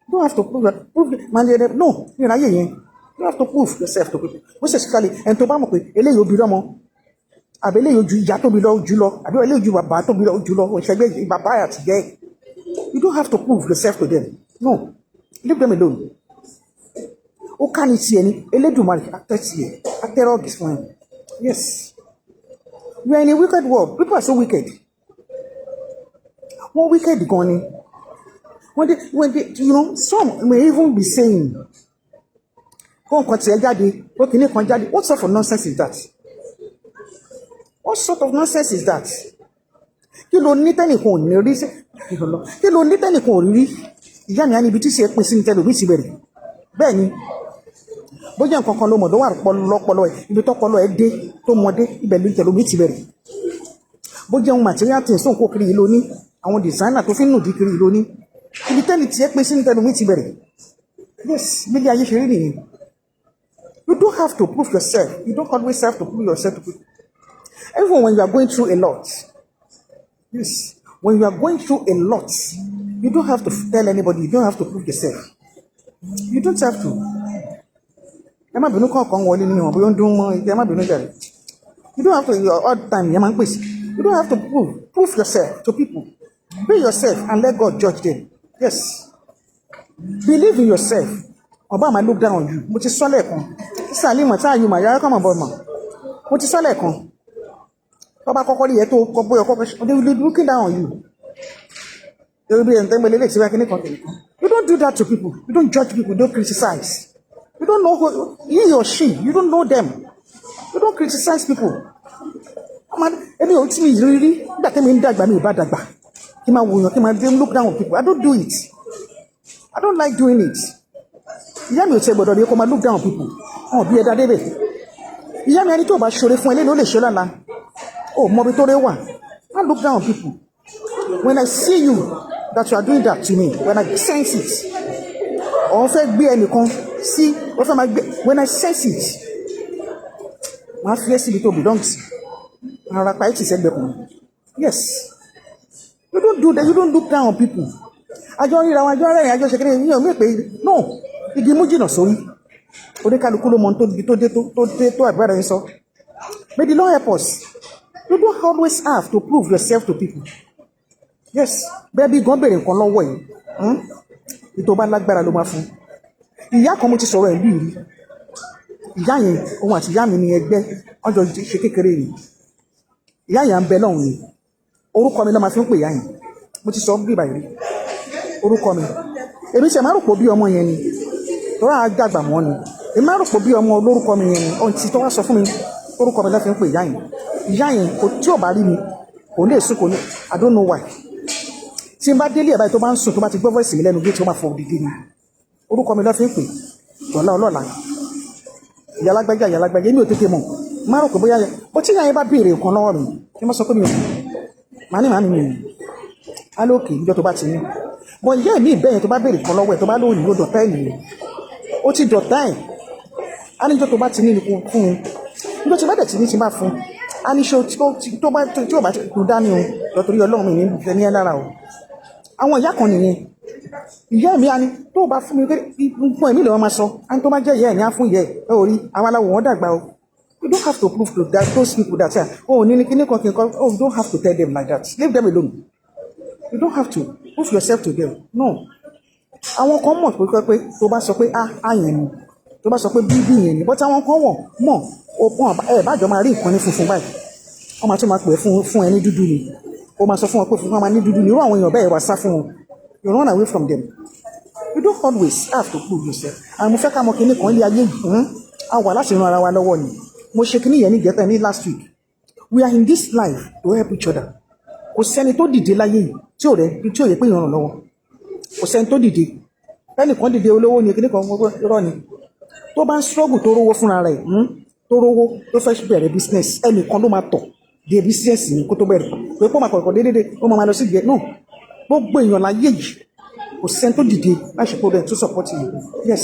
You don't have to prove that. No, ìráyè yẹn. You have to prove yourself to people. Most especially, and to bá mọ̀ pé eléyìí obìnrin ọmọ, àbí eléyìí ojú ìyá tóbi lọ jù lọ, àbí eléyìí ojú bàbá tóbi lọ jù lọ, òṣègbè bàbá àti ìyá ẹ̀. You don't have to prove yourself to them. No, leave them alone. Ó ká ní tiẹ̀ ni, Elédùmarè after tiẹ̀, after all this fine. Yes. We are in a wicked world. People are so wicked. Wọ́n wicked gan ni. When they, you know, some may even be saying, "Kó nǹkan tiẹ̀ jáde, ó kìíní kan jáde." What sort of nonsense is that? What sort of nonsense is that? Kí ló ní tẹ́nìkan ò ní rí sí? Kí ló ní tẹ́nìkan ò rí? Ìyá mi á níbi tí ṣe pín sí ní tẹ́lómi ti bẹ̀rẹ̀. Bẹ́ẹ̀ ni, bóyá nǹkan kan ló mọ̀ tó wà lọ́pọlọ ẹ̀, ibi tọ́pọlọ ẹ̀ dé tó mọdé, ibẹ̀ ló ń tẹ́lómi ti bẹ̀rẹ̀. Bóyá ohun material things tó ń kó kiri yìí lóní, àwọn designer tó fi ń nùdí kiri yìí lóní, ibi tẹ́lì tí ẹ pín sí ní tẹ́lómi ti bẹ̀rẹ̀. Yes, mílí ayé ṣe rí nìyẹn. You don't have to prove yourself. You don't always have to prove yourself to people. Even when you are going through a lot, yes, when you are going through a lot, you don't have to tell anybody. You don't have to prove yourself. You don't have to. Ẹ má bínú kọ̀ọ̀kan wọlé ní ìwọ̀n bóyá ó ń dún mọ́ ẹ má bínú jàre. You don't have to, your odd time yẹn máa ń pèsè. You don't have to prove yourself to people. Be yourself and let God judge them. Yes. Believe in yourself. Ọba máa look down on you. Mo ti sọ lẹ́ẹ̀kan. Sísà ní ìmọ̀ tí àyù mà yára kọ́ mọ̀ bọ̀ mọ̀. Mo ti sọ lẹ́ẹ̀kan. Tọ́ba kọ́kọ́ rí ẹ tó kọ́ bóyá kọ́kọ́ they will be looking down on you. They will be ẹ̀ńtẹ́gbẹ̀lẹ́ lè ti wá kíní kan tẹ̀lé kan. You don't do that to people. You don't judge people. You don't criticize. You don't know who he or she. You don't know them. You don't criticize people. Ẹni ò tí mi rírí nígbà tí mi ń dàgbà mi ò bá dàgbà. Kí máa wòyàn kí máa look down on people. I don't do it. I don't like doing it. Ìyá mi ò tẹ gbọdọ̀ ní kó máa look down on people. Bí ẹ̀dá débẹ̀. Ìyá mi ẹni tó bá ṣoore fún ẹ lẹ́nu ó lè ṣe lọ́la. Mọ bí tó rẹ wà. I look down on people. When I see you that you are doing that to me, when I sense it, or fẹ́ gbé ẹnìkan sí, or fẹ́ máa gbé, when I sense it, máa fi ẹ́ síbi tó belong sí. Ara pa ẹ́ tì sẹ́gbẹ̀ẹ́ kan. Yes. You don't do that. You don't look down on people. Àjọ ríra wọn, àjọ rẹ̀ àjọ ṣẹ̀kẹ́rẹ́ yìí ò mí pé no. Igi mú jìnnà sórí. Oníkálukú ló mọ tó dé tó àgbàrá yín sọ. May the Lord help us. You don't always have to prove yourself to people. Yes. Bẹ́ẹ̀ bí gan bèrè nǹkan lọ́wọ́ yìí. Ìtò bá lágbára ló máa fún. Ìyá kan mo ti sọ̀rọ̀ ẹ̀ bí rí. Ìyá yẹn, òun àti ìyá mi ní ẹgbẹ́, ọjọ́ ṣe kékeré yìí. Ìyá yẹn ń bẹ lọ́hùn ni. Orúkọ mi ló máa fi ń pè ìyá yẹn. Mo ti sọ bí báyìí. Orúkọ mi. Èmi ṣe máa rò pé bí ọmọ yẹn ni. Tọ́ra àgbàgbà mọ́ ni. Èmi máa rò pé bí ọmọ olórúkọ mi yẹn ni. Ohun tí tó wá sọ fún mi, orúkọ mi ló fi ń pè ìyá yẹn. Ìyá yẹn tí ò bá rí mi, kò lè sùn kò ní. I don't know why. Tí n bá délé ẹ̀ báyìí tó bá ń sùn tó bá ti gbọ́ voice mi lẹ́nu gate ó máa fọ òdìdí ni. Orúkọ mi ló fi ń pè. Tọ́lá ọlọ́la. Ìyá lágbájá èmi ò tètè mọ̀. Má rò pé bóyá yẹn. Bó tí ìyá yẹn bá béèrè nǹkan lọ́wọ́ mi, kí n má sọ pé mi ò. Màá ní mi. Á lókè níjọ́ tó bá ti ní. Bọ̀ ìyá mi ìbẹ́yẹn tó bá béèrè nǹkan lọ́wọ́ ẹ̀ tó bá lóyún ló dọ̀tá ẹ̀ nìyẹn. Ó ti dọ̀tá ẹ̀. Á níjọ́ tó bá ti ní ni fún un. Níjọ́ tí bá dẹ̀ ti ní ti bá fún un. Á ní ṣe tó bá tí ò bá ti kú dání o. Lọ́tọ̀rí Ọlọ́run mi ní ìfẹ́ ní ẹ lára o. Àwọn ìyá kan nìyẹn. Ìyá mi á ní tó bá fún mi pé nǹkan ẹ̀mí lọ́wọ́ máa sọ. Á ní tó bá jẹ́ ìyá ẹ̀ ní á fún ìyá ẹ̀. Ẹ ò rí àwọn aláwọ̀ wọn dàgbà o. You don't have to prove to that, those people that say, ní kíní kan kí n kọ́. You don't have to tell them like that. Leave them alone. You don't have to prove yourself to them. No. Àwọn kan mọ̀ pé tó bá sọ pé yẹn ni. Tó bá sọ pé bíbí yẹn ni. But àwọn kan mọ̀ ẹ̀ bájọ́ máa rí nǹkan ní funfun báyìí. Wọ́n máa tún máa pè fún ẹni dúdú ni. Ó máa sọ fún wọn pé funfun máa ní dúdú ni. Irú àwọn èèyàn bẹ́ẹ̀ wá sá fún wọn. You run away from them. You don't always have to prove yourself. And mo fẹ́ ká mọ kíní kan lé ayé a wà láti ran ara wa lọ́wọ́ ni. Mo ṣe kíní yẹn ní ìjẹta ní last week. We are in this life to help each other. Kò sẹ́ni tó dìde láyé yìí tí ò yẹ pé ìrànlọ́ lọ́wọ́. Kò sẹ́ni tó dìde. Ẹnìkan dìde olówó ni kíní kan rọ́ ni. Tó bá ń struggle tó rówó fúnra rẹ̀ tó rówó tó fẹ́ bẹ̀rẹ̀ business ẹnìkan ló máa tọ̀ dé business ni kó tó bẹ̀rẹ̀. Pé kó máa kọ̀ọ̀kan déédéé ó máa lọ sí ìgbẹ́ náà. Gbogbo èèyàn láyé yìí kò sẹ́ni tó dìde láti ṣe program to support you. Yes.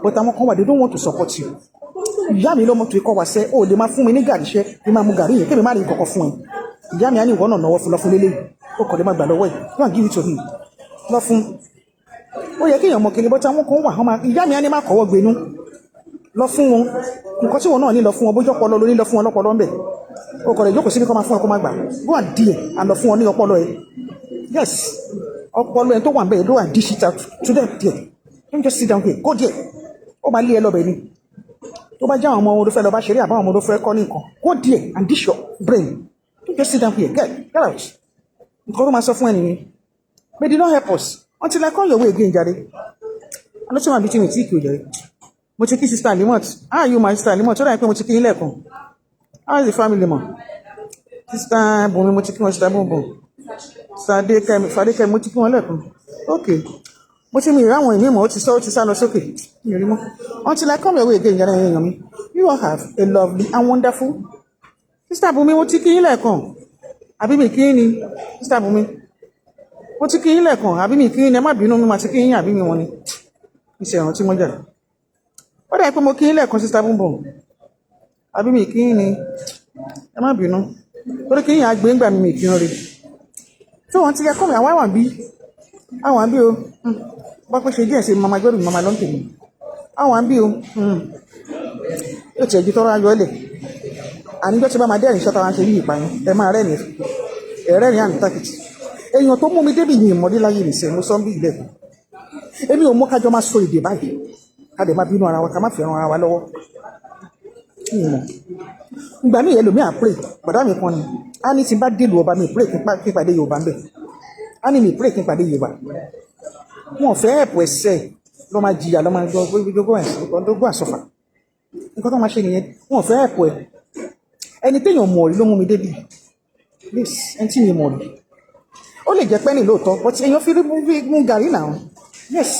But àwọn kan wà they don't want to support you. Ìyá mi ló mọ̀ tó ikọ́ wa sẹ́ ó lè máa fún mi ní gàrí iṣẹ́ ní máa mú gàrí yẹn kí mi má rí nǹkan fún ẹ. Ìyá mi á ní ìwọ náà náwó fún lọ fún lélẹ́yìí ó kọ̀ lè má gbà lọ́wọ́ ẹ̀ you can give it to him lọ fún. Ó yẹ kí èèyàn mọ̀ kiri bọ́tí àwọn kan wà ìyá mi á ní má kọ́wọ́ gbénú lọ fún wọn nǹkan tí wọn náà ní lọ fún wọn bójú ọpọlọ ló ní lọ fún wọn lọ́pọlọ ń bẹ̀ o kò lè jókòó síbi kọ́ máa fún ẹ kó máa gbà go and deal and lọ fún wọn ní ọpọlọ ẹ yes ọpọlọ ẹ tó wà ń bẹ̀ go and dish it out to them there don't just sit down here go there ó máa lé ẹ lọ́bẹ̀ ni tó bá jẹ́ àwọn ọmọ wọn ló fẹ́ lọ bá ṣeré àbáwọn ọmọ ló fẹ́ kọ́ ní nǹkan go there and dish your brain don't just sit down here get out nǹkan tó máa sọ fún ẹ nìyẹn but they don't help us until I come your way again jare I don't see my meeting with you jare mo ti kí sister Limot how are you my sister Limot ó dà pé mo ti kí yín lẹ́ẹ̀kan how is the family mo sister Bùnmi mo ti kí wọn sister Bùnbùn sister Fadékẹ́mi mo ti kí wọn lẹ́ẹ̀kan okay mo ti mi ìráwọn ìmí mọ̀ ó ti sá lọ sókè mi rí mọ́ until I come your way again jare èèyàn mi you all have a lovely and wonderful sister Bùnmi mo ti kí yín lẹ́ẹ̀kan àbí mi kí yín ni sister Bùnmi mo ti kí yín lẹ́ẹ̀kan àbí mi kí yín ni ẹ má bínú mi mà ti kí yín àbí mi wọn ni iṣẹ́ ìrántí mo jàre ó dà pé mo kí yín lẹ́ẹ̀kan sister Bùnbùn àbí mi kí yín ni ẹ má bínú torí kí yín àgbé ń gbà mí mi kí yín rí tí wọ́n ti yẹ kọ́ mi àwọn àbí o bá pẹ́ ṣe díẹ̀ sí mama gbẹ́rù mama lọ́ntẹ̀ mi àwọn àbí o yóò tiẹ̀ ju tọrọ ayọ̀ ẹlẹ̀ àníjọ́ tí bá máa dẹ́rìn ṣọ́ta wọn ṣe yí ìpààyàn ẹ máa rẹ́rìn ẹ̀rẹ́rìn àmì tákìtì èèyàn tó mú mi débi yìí mọ́dé láyé nìṣẹ́ mo sọ ń bí ilẹ̀ èmi ò mú kájọ máa sọ èdè báyìí ká dẹ̀ máa bínú ara wa ká má fẹ́ràn ara wa lọ́wọ́ ìgbà míì ẹlòmíà pray bàdá mi kan ni a ní ti bá délùú ọba mi pray kí pàdé Yorùbá ń bẹ̀ a ní mi pray kí pàdé Yorùbá wọn fẹ́ ẹ̀pọ̀ ẹ̀sẹ̀ lọ́ máa jìyà lọ́ máa gbogbo àsọfà nǹkan tó máa ṣe nìyẹn wọn fẹ́ ẹ̀pọ̀ ẹ̀ ẹni téèyàn mọ̀ rí ló mú mi débi please ẹni tí mi mọ̀ rí ó lè jẹ́ pẹ́ẹ́nì lóòótọ́ but èèyàn fi rí mú gàrí náà yes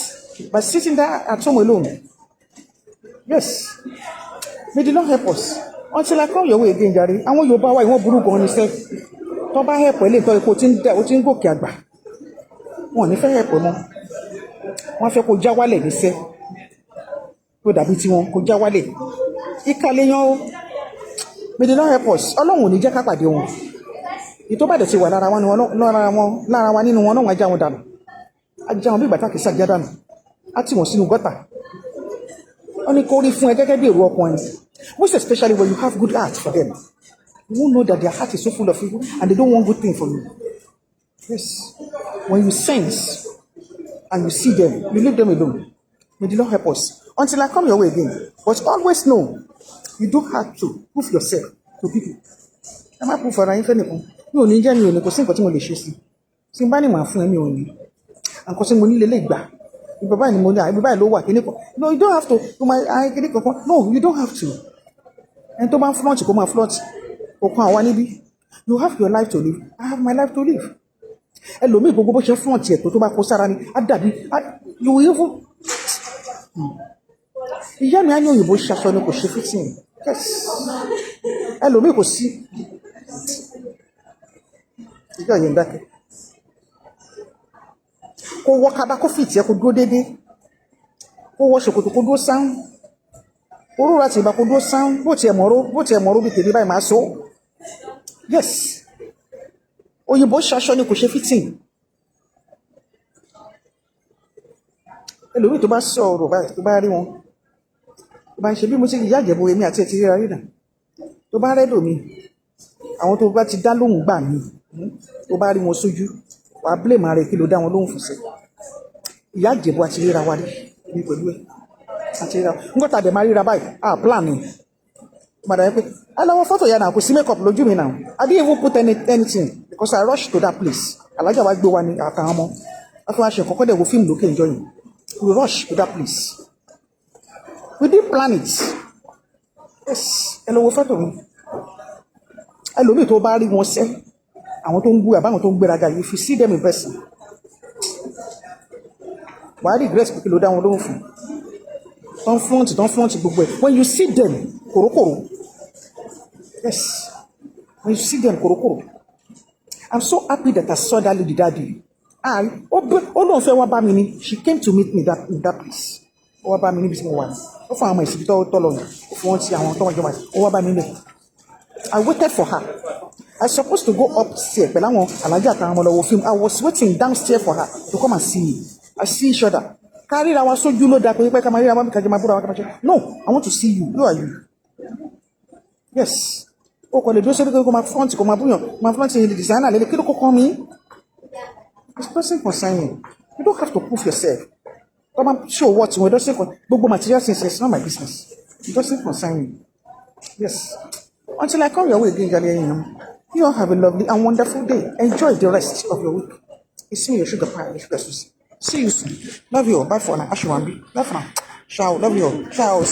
by sitting there at home alone yes may the Lord help us until I come your way again jare àwọn Yorùbá wa ìwọ̀n burú gan ni sẹ́ tó bá help ẹ lè tọ́ ipò tí ń gòkè àgbà wọn ò ní fẹ́ help ẹ mọ́ wọ́n fẹ́ kó já wálẹ̀ níṣẹ́ kó dàbí tiwọn kó já wálẹ̀ ìkàlẹ̀ yan o may the Lord help us Ọlọ́run ò ní jẹ́ ká pàdé wọn ìtọ́ bàdẹ̀ ti wà lára wa nínú wọn náà wọ́n já wọn dànù ajá wọn bí ìgbà táàkì sàjá dànù á tì wọ́n sínú gọ́tà wọ́n ní kó rí fún ẹ gẹ́gẹ́ bí èrò ọkùnrin most especially when you have good heart for them you won't know that their heart is so full of evil and they don't want good thing for you yes when you sense and you see them you leave them alone may the Lord help us until I come your way again but always know you don't have to prove yourself to people ẹ má prove ara yín fẹ́ nìkan mi ò ní jẹ́ mi ò ní kò sí nǹkan tí mo lè ṣe sí tí n bá ní màá fún ẹ mi ò ní nǹkan tí mo nílé lè gbà ibi báyìí ni mo ní ibi báyìí ló wà kíní kan no you don't have to to my kíní kankan no you don't have to ẹni tó bá ń flaunt kó máa flaunt òkan àwa níbí you have your life to live I have my life to live ẹlòmíì gbogbo bó ṣe flaunt ẹ̀ tó bá kó sára ni á dàbí you even ìyá mi á ní òyìnbó ṣaṣọ ni kò ṣe fitting yes ẹlòmíì kò sí ìjọ yẹn dákẹ́ kó wọ kaba kó fìtì ẹ kó dúró déédéé kó wọ ṣòkòtò kó dúró sáún orú láti ìbá kó dúró sáún bó tiẹ̀ mọ̀ró bí tèmi báyìí máa so yes òyìnbó ṣaṣọ ni kò ṣe fitting ẹlòmíì tó bá sọ̀rọ̀ báyìí tó bá rí wọn tó bá ń ṣe bí mo ti ìyá àjẹbọ èmi àti ẹ̀ ti ríra rí náà tó bá rẹ́dò mi àwọn tó bá ti dá lóhùn gbà mí tó bá rí wọn sójú wàá blame ara rẹ kí ló dá wọn lóhùn fún sí ìyá àjẹbọ àti ríra wa rí ní pẹ̀lú ẹ̀ àti ríra nígbà tá a dẹ̀ máa ríra báyìí plan ni padà yẹn pé ẹ lọ́wọ́ fọ́tò yẹn náà kò sí makeup lójú mi náà I didn't even put anything because I rushed to that place alájà wa gbé wa ní àtàwọn ọmọ wọ́n fi wá ṣe kọ́kọ́ dẹ̀ wo fíìmù lókè ìjọ yìí we rush to that place we didn't plan it yes ẹ lọ́wọ́ fọ́tò mi ẹlòmíì tó bá rí wọn sẹ́ àwọn tó ń gbé àbáwọn tó ń gbéraga if you see them in person wàá regret pé kí ló dá wọn lóhùn fún tó ń flaunt gbogbo ẹ̀ when you see them kòrókòrò yes when you see them kòrókòrò I'm so happy that I saw that lady that day ó lóun fẹ́ wá bá mi ni she came to meet me in that place ó wá bá mi níbi tí mo wà ní ó fún àwọn ọmọ ìsìnkú tó lọ yìí ó fún wọn ti àwọn tó wà jọba ó wá bá mi níbẹ̀ I waited for her I supposed to go upstairs pẹ̀lú àwọn alájà àtàwọn ọmọ lọ́wọ́ film I was waiting downstairs for her to come and see me I see each other Carry that one so you know that no, I want to see you. Who are you? Yes. Oh, when they do say go my front, my front is the designer, they could call me. This person concern you. You don't have to prove yourself. Come and show what you don't say Bobo material things, it's not my business. It doesn't concern me. Yes. Until I come your way again, Ghanaian, you all have a lovely and wonderful day. Enjoy the rest of your week. It's me, your sugar pie, your sugar susie. See you soon. Love you all. Bye for now. Ashwambi. Bye for now. Ciao. Love you all. Ciao.